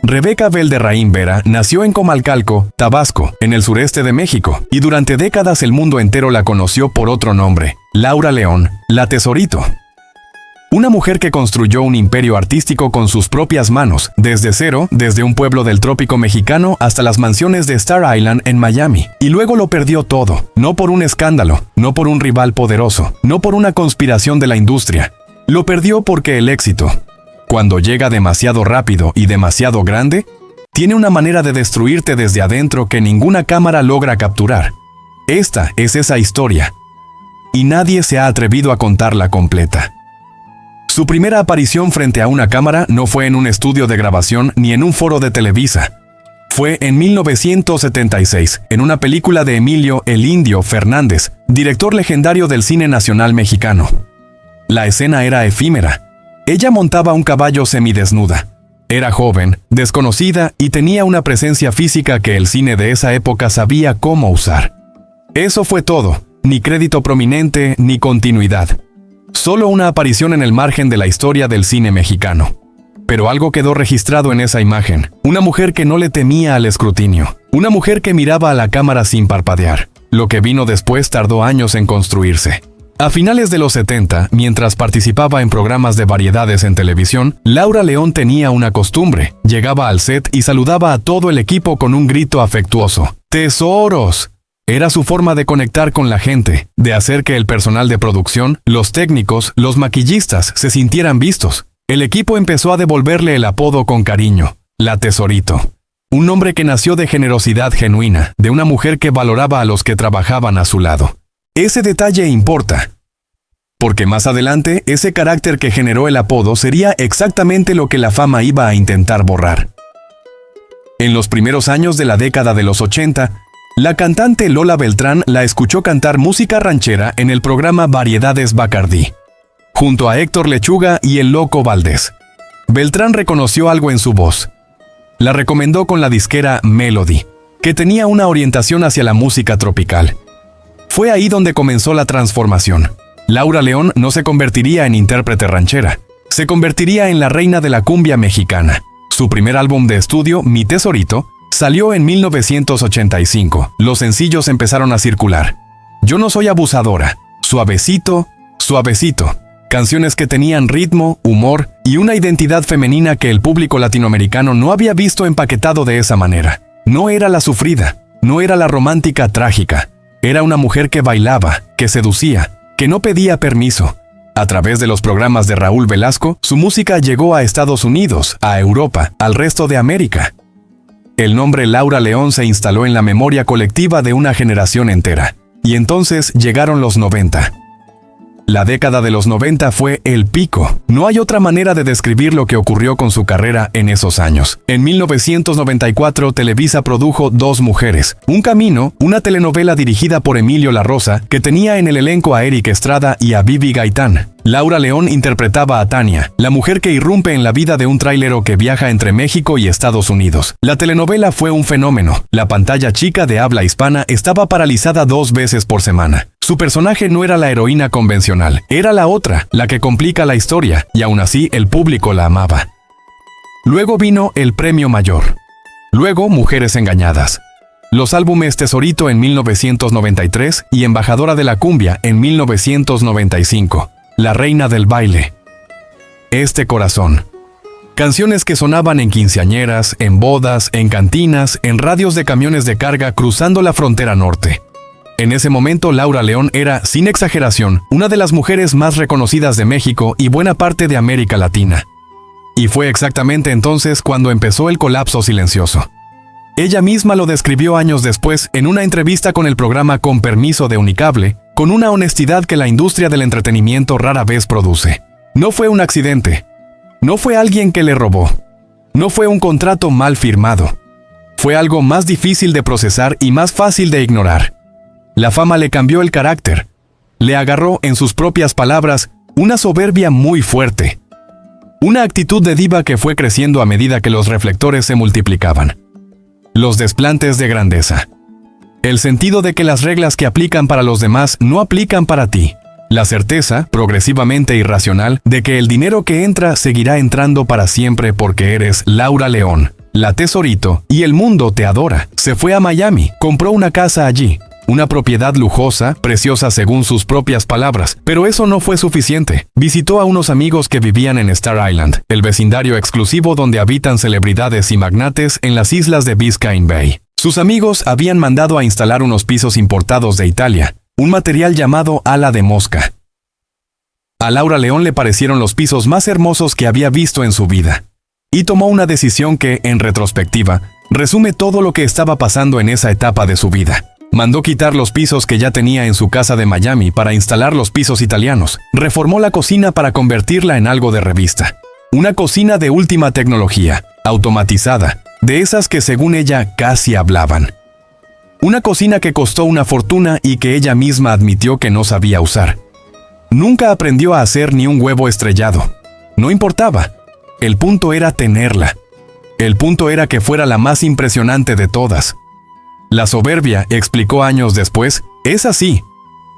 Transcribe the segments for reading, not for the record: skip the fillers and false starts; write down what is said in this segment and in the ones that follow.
Rebeca Valderraín Vera nació en Comalcalco, Tabasco, en el sureste de México, y durante décadas el mundo entero la conoció por otro nombre, Laura León, la Tesorito. Una mujer que construyó un imperio artístico con sus propias manos, desde cero, desde un pueblo del trópico mexicano hasta las mansiones de Star Island en Miami. Y luego lo perdió todo, no por un escándalo, no por un rival poderoso, no por una conspiración de la industria. Lo perdió porque el éxito, cuando llega demasiado rápido y demasiado grande, tiene una manera de destruirte desde adentro que ninguna cámara logra capturar. Esta es esa historia, y nadie se ha atrevido a contarla completa. Su primera aparición frente a una cámara no fue en un estudio de grabación ni en un foro de Televisa. Fue en 1976, en una película de Emilio "El Indio" Fernández, director legendario del cine nacional mexicano. La escena era efímera. Ella montaba un caballo semidesnuda. Era joven, desconocida y tenía una presencia física que el cine de esa época sabía cómo usar. Eso fue todo, ni crédito prominente ni continuidad. Solo una aparición en el margen de la historia del cine mexicano. Pero algo quedó registrado en esa imagen. Una mujer que no le temía al escrutinio. Una mujer que miraba a la cámara sin parpadear. Lo que vino después tardó años en construirse. A finales de los 70, mientras participaba en programas de variedades en televisión, Laura León tenía una costumbre. Llegaba al set y saludaba a todo el equipo con un grito afectuoso. ¡Tesoros! Era su forma de conectar con la gente, de hacer que el personal de producción, los técnicos, los maquillistas se sintieran vistos. El equipo empezó a devolverle el apodo con cariño, la Tesorito. Un nombre que nació de generosidad genuina, de una mujer que valoraba a los que trabajaban a su lado. Ese detalle importa, porque más adelante ese carácter que generó el apodo sería exactamente lo que la fama iba a intentar borrar. En los primeros años de la década de los 80, la cantante Lola Beltrán la escuchó cantar música ranchera en el programa Variedades Bacardí, junto a Héctor Lechuga y el Loco Valdés. Beltrán reconoció algo en su voz. La recomendó con la disquera Melody, que tenía una orientación hacia la música tropical. Fue ahí donde comenzó la transformación. Laura León no se convertiría en intérprete ranchera, se convertiría en la reina de la cumbia mexicana. Su primer álbum de estudio, Mi Tesorito, salió en 1985. Los sencillos empezaron a circular. Yo no soy abusadora, Suavecito, Suavecito. Canciones que tenían ritmo, humor y una identidad femenina que el público latinoamericano no había visto empaquetado de esa manera. No era la sufrida, no era la romántica trágica. Era una mujer que bailaba, que seducía, que no pedía permiso. A través de los programas de Raúl Velasco, su música llegó a Estados Unidos, a Europa, al resto de América. El nombre Laura León se instaló en la memoria colectiva de una generación entera. Y entonces llegaron los 90. La década de los 90 fue el pico. No hay otra manera de describir lo que ocurrió con su carrera en esos años. En 1994, Televisa produjo Dos Mujeres, Un Camino, una telenovela dirigida por Emilio La Rosa, que tenía en el elenco a Eric Estrada y a Vivi Gaitán. Laura León interpretaba a Tania, la mujer que irrumpe en la vida de un trailero que viaja entre México y Estados Unidos. La telenovela fue un fenómeno. La pantalla chica de habla hispana estaba paralizada 2 veces por semana. Su personaje no era la heroína convencional, era la otra, la que complica la historia, y aún así el público la amaba. Luego vino El Premio Mayor. Luego Mujeres Engañadas. Los álbumes Tesorito en 1993 y Embajadora de la Cumbia en 1995. La Reina del Baile. Este Corazón. Canciones que sonaban en quinceañeras, en bodas, en cantinas, en radios de camiones de carga cruzando la frontera norte. En ese momento Laura León era, sin exageración, una de las mujeres más reconocidas de México y buena parte de América Latina. Y fue exactamente entonces cuando empezó el colapso silencioso. Ella misma lo describió años después en una entrevista con el programa Con Permiso de Unicable, con una honestidad que la industria del entretenimiento rara vez produce. No fue un accidente. No fue alguien que le robó. No fue un contrato mal firmado. Fue algo más difícil de procesar y más fácil de ignorar. La fama le cambió el carácter. Le agarró, en sus propias palabras, una soberbia muy fuerte. Una actitud de diva que fue creciendo a medida que los reflectores se multiplicaban. Los desplantes de grandeza. El sentido de que las reglas que aplican para los demás no aplican para ti. La certeza, progresivamente irracional, de que el dinero que entra seguirá entrando para siempre porque eres Laura León. La Tesorito y El Mundo Te Adora. Se fue a Miami, compró una casa allí. Una propiedad lujosa, preciosa según sus propias palabras, pero eso no fue suficiente. Visitó a unos amigos que vivían en Star Island, el vecindario exclusivo donde habitan celebridades y magnates en las islas de Biscayne Bay. Sus amigos habían mandado a instalar unos pisos importados de Italia, un material llamado ala de mosca. A Laura León le parecieron los pisos más hermosos que había visto en su vida. Y tomó una decisión que, en retrospectiva, resume todo lo que estaba pasando en esa etapa de su vida. Mandó quitar los pisos que ya tenía en su casa de Miami para instalar los pisos italianos. Reformó la cocina para convertirla en algo de revista. Una cocina de última tecnología, automatizada, de esas que según ella casi hablaban. Una cocina que costó una fortuna y que ella misma admitió que no sabía usar. Nunca aprendió a hacer ni un huevo estrellado. No importaba. El punto era tenerla. El punto era que fuera la más impresionante de todas. La soberbia, explicó años después, es así.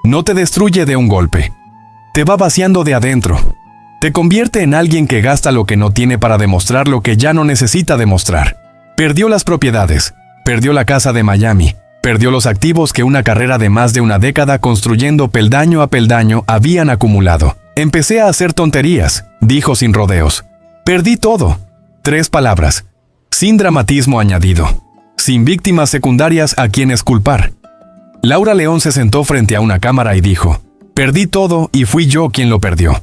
No te destruye de un golpe. Te va vaciando de adentro. Te convierte en alguien que gasta lo que no tiene para demostrar lo que ya no necesita demostrar. Perdió las propiedades, perdió la casa de Miami, perdió los activos que una carrera de más de una década construyendo peldaño a peldaño habían acumulado. Empecé a hacer tonterías, dijo sin rodeos. Perdí todo. 3 palabras, sin dramatismo añadido. Sin víctimas secundarias a quienes culpar. Laura León se sentó frente a una cámara y dijo, perdí todo y fui yo quien lo perdió.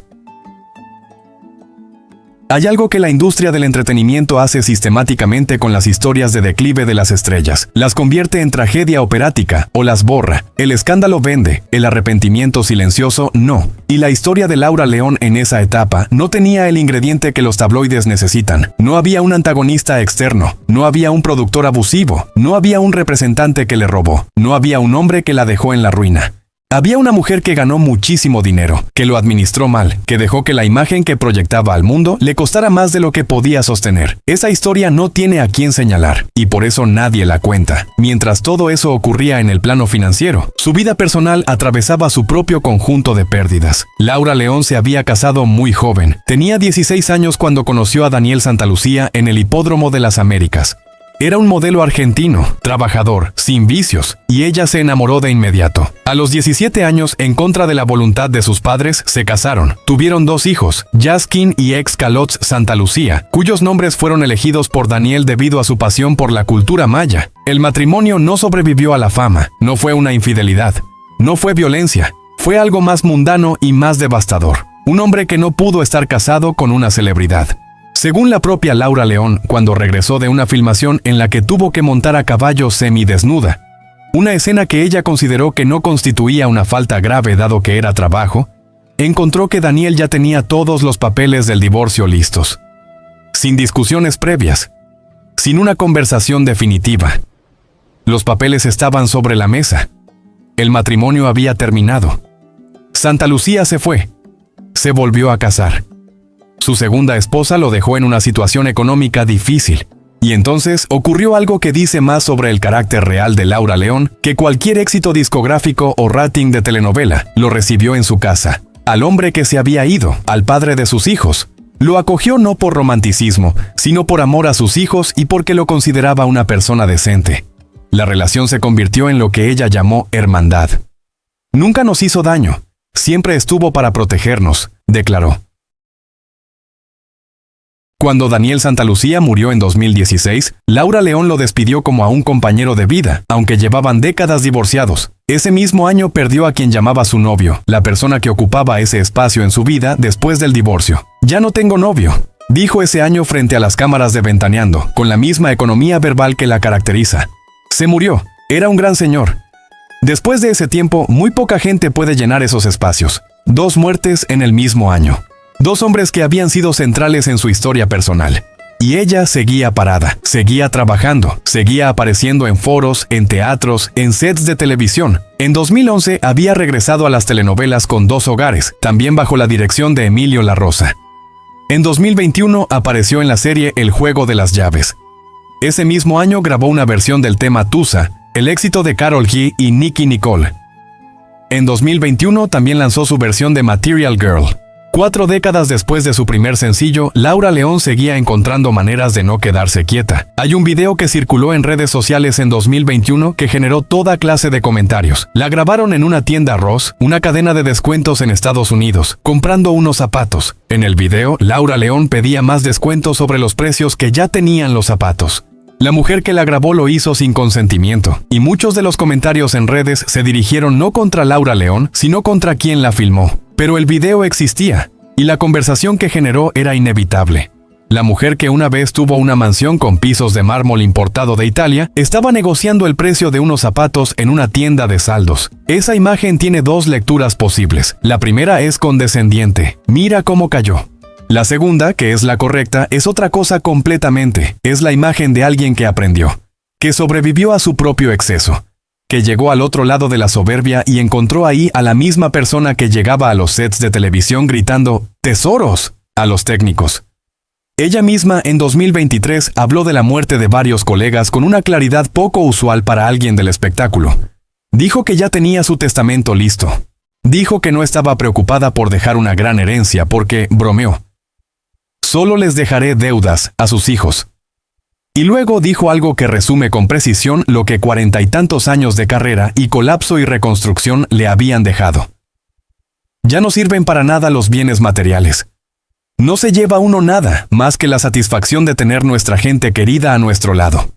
Hay algo que la industria del entretenimiento hace sistemáticamente con las historias de declive de las estrellas. Las convierte en tragedia operática o las borra. El escándalo vende, el arrepentimiento silencioso no. Y la historia de Laura León en esa etapa no tenía el ingrediente que los tabloides necesitan. No había un antagonista externo, no había un productor abusivo, no había un representante que le robó, no había un hombre que la dejó en la ruina. Había una mujer que ganó muchísimo dinero, que lo administró mal, que dejó que la imagen que proyectaba al mundo le costara más de lo que podía sostener. Esa historia no tiene a quién señalar, y por eso nadie la cuenta. Mientras todo eso ocurría en el plano financiero, su vida personal atravesaba su propio conjunto de pérdidas. Laura León se había casado muy joven. Tenía 16 años cuando conoció a Daniel Santalucía en el Hipódromo de las Américas. Era un modelo argentino, trabajador, sin vicios, y ella se enamoró de inmediato. A los 17 años, en contra de la voluntad de sus padres, se casaron. Tuvieron 2 hijos, Jaskin y ex Calots Santalucía, cuyos nombres fueron elegidos por Daniel debido a su pasión por la cultura maya. El matrimonio no sobrevivió a la fama, no fue una infidelidad, no fue violencia, fue algo más mundano y más devastador. Un hombre que no pudo estar casado con una celebridad. Según la propia Laura León, cuando regresó de una filmación en la que tuvo que montar a caballo semidesnuda, una escena que ella consideró que no constituía una falta grave dado que era trabajo, encontró que Daniel ya tenía todos los papeles del divorcio listos. Sin discusiones previas, sin una conversación definitiva. Los papeles estaban sobre la mesa. El matrimonio había terminado. Santalucía se fue. Se volvió a casar. Su segunda esposa lo dejó en una situación económica difícil, y entonces ocurrió algo que dice más sobre el carácter real de Laura León que cualquier éxito discográfico o rating de telenovela. Lo recibió en su casa, al hombre que se había ido, al padre de sus hijos. Lo acogió no por romanticismo, sino por amor a sus hijos y porque lo consideraba una persona decente. La relación se convirtió en lo que ella llamó hermandad. Nunca nos hizo daño, siempre estuvo para protegernos, declaró. Cuando Daniel Santalucía murió en 2016, Laura León lo despidió como a un compañero de vida, aunque llevaban décadas divorciados. Ese mismo año perdió a quien llamaba su novio, la persona que ocupaba ese espacio en su vida después del divorcio. Ya no tengo novio, dijo ese año frente a las cámaras de Ventaneando, con la misma economía verbal que la caracteriza. Se murió, era un gran señor. Después de ese tiempo, muy poca gente puede llenar esos espacios. 2 muertes en el mismo año. 2 hombres que habían sido centrales en su historia personal. Y ella seguía parada, seguía trabajando, seguía apareciendo en foros, en teatros, en sets de televisión. En 2011 había regresado a las telenovelas con 2 hogares, también bajo la dirección de Emilio La Rosa. En 2021 apareció en la serie El Juego de las Llaves. Ese mismo año grabó una versión del tema Tusa, el éxito de Karol G y Nicki Nicole. En 2021 también lanzó su versión de Material Girl. 4 décadas después de su primer sencillo, Laura León seguía encontrando maneras de no quedarse quieta. Hay un video que circuló en redes sociales en 2021 que generó toda clase de comentarios. La grabaron en una tienda Ross, una cadena de descuentos en Estados Unidos, comprando unos zapatos. En el video, Laura León pedía más descuentos sobre los precios que ya tenían los zapatos. La mujer que la grabó lo hizo sin consentimiento, y muchos de los comentarios en redes se dirigieron no contra Laura León, sino contra quien la filmó. Pero el video existía, y la conversación que generó era inevitable. La mujer que una vez tuvo una mansión con pisos de mármol importado de Italia, estaba negociando el precio de unos zapatos en una tienda de saldos. Esa imagen tiene dos lecturas posibles. La primera es condescendiente. Mira cómo cayó. La segunda, que es la correcta, es otra cosa completamente. Es la imagen de alguien que aprendió, que sobrevivió a su propio exceso, que llegó al otro lado de la soberbia y encontró ahí a la misma persona que llegaba a los sets de televisión gritando «¡Tesoros!» a los técnicos. Ella misma en 2023 habló de la muerte de varios colegas con una claridad poco usual para alguien del espectáculo. Dijo que ya tenía su testamento listo. Dijo que no estaba preocupada por dejar una gran herencia porque, bromeó, «Solo les dejaré deudas a sus hijos». Y luego dijo algo que resume con precisión lo que 40 y tantos años de carrera y colapso y reconstrucción le habían dejado. Ya no sirven para nada los bienes materiales. No se lleva uno nada más que la satisfacción de tener nuestra gente querida a nuestro lado.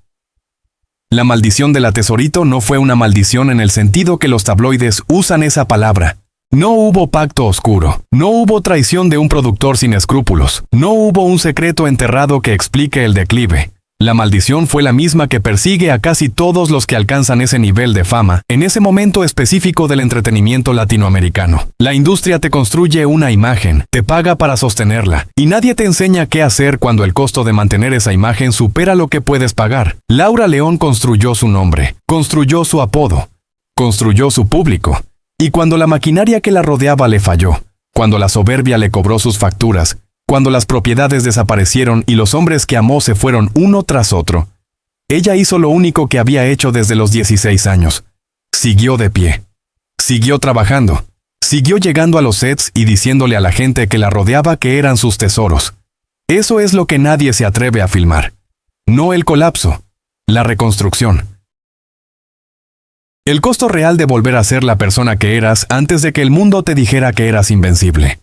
La maldición de la Tesorito no fue una maldición en el sentido que los tabloides usan esa palabra. No hubo pacto oscuro, no hubo traición de un productor sin escrúpulos, no hubo un secreto enterrado que explique el declive. La maldición fue la misma que persigue a casi todos los que alcanzan ese nivel de fama, en ese momento específico del entretenimiento latinoamericano. La industria te construye una imagen, te paga para sostenerla, y nadie te enseña qué hacer cuando el costo de mantener esa imagen supera lo que puedes pagar. Laura León construyó su nombre, construyó su apodo, construyó su público, y cuando la maquinaria que la rodeaba le falló, cuando la soberbia le cobró sus facturas, cuando las propiedades desaparecieron y los hombres que amó se fueron uno tras otro, ella hizo lo único que había hecho desde los 16 años. Siguió de pie. Siguió trabajando. Siguió llegando a los sets y diciéndole a la gente que la rodeaba que eran sus tesoros. Eso es lo que nadie se atreve a filmar. No el colapso, la reconstrucción. El costo real de volver a ser la persona que eras antes de que el mundo te dijera que eras invencible.